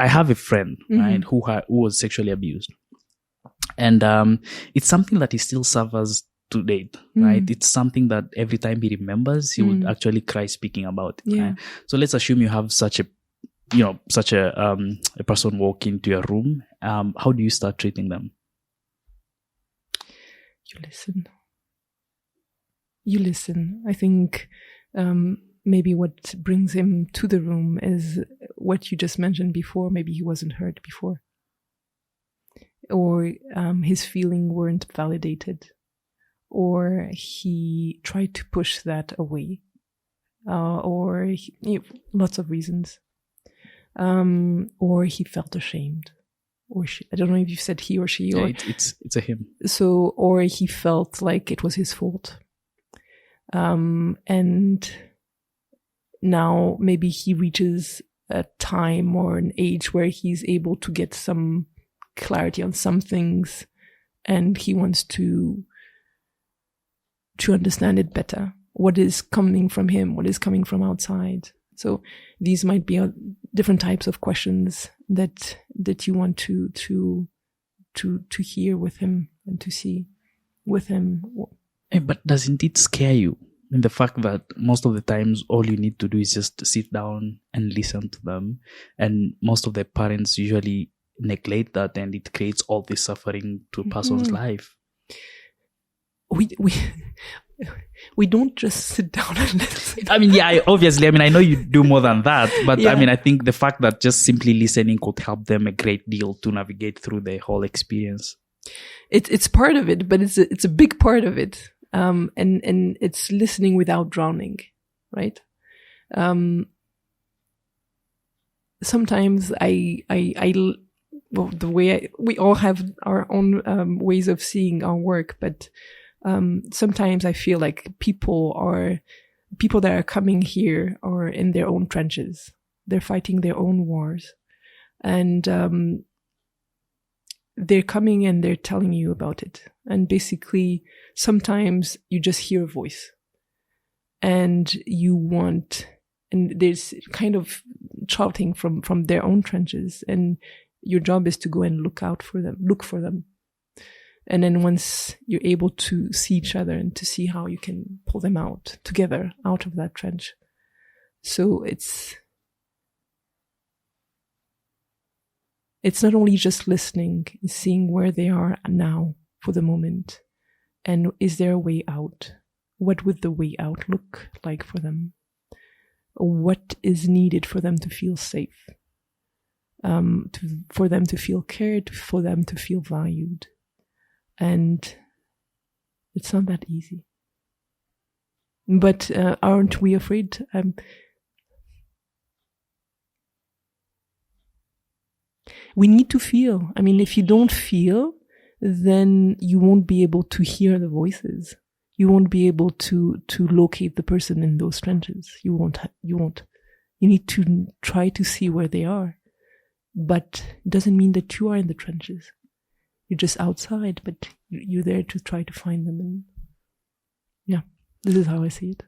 I have a friend, right, who was sexually abused. And it's something that he still suffers to date, right? It's something that every time he remembers, he would actually cry speaking about it. Yeah. Right? So let's assume you have such a person walk into your room. How do you start treating them? You listen. I think maybe what brings him to the room is what you just mentioned before. Maybe he wasn't heard before, or his feelings weren't validated, or he tried to push that away, or lots of reasons, or he felt ashamed, or she. I don't know if you said he or she, Yeah, or it's a him. So, or he felt like it was his fault, and now maybe he reaches a time or an age where he's able to get some clarity on some things, and he wants to understand it better. What is coming from him? What is coming from outside? So these might be different types of questions that you want to hear with him and to see with him. But doesn't it scare you? In the fact that most of the times all you need to do is just sit down and listen to them, and most of the parents usually neglect that, and it creates all this suffering to a person's life. We don't just sit down and listen. I mean, yeah, obviously. I mean, I know you do more than that, but yeah. I mean, I think the fact that just simply listening could help them a great deal to navigate through the whole experience. It's part of it, but it's a big part of it. And it's listening without drowning, right? Sometimes well, the way we all have our own ways of seeing our work, but sometimes I feel like people that are coming here are in their own trenches. They're fighting their own wars, and they're coming and they're telling you about it. And basically, sometimes you just hear a voice, and and there's kind of shouting from their own trenches, and your job is to go and look for them. And then once you're able to see each other and to see how you can pull them out together out of that trench. So it's not only just listening, it's seeing where they are now for the moment. And is there a way out? What would the way out look like for them? What is needed for them to feel safe? For them to feel cared, for them to feel valued. And it's not that easy. But aren't we afraid? We need to feel. I mean, if you don't feel, then you won't be able to hear the voices. You won't be able to locate the person in those trenches. You won't. You need to try to see where they are. But it doesn't mean that you are in the trenches. You're just outside, but you're there to try to find them. And yeah, this is how I see it.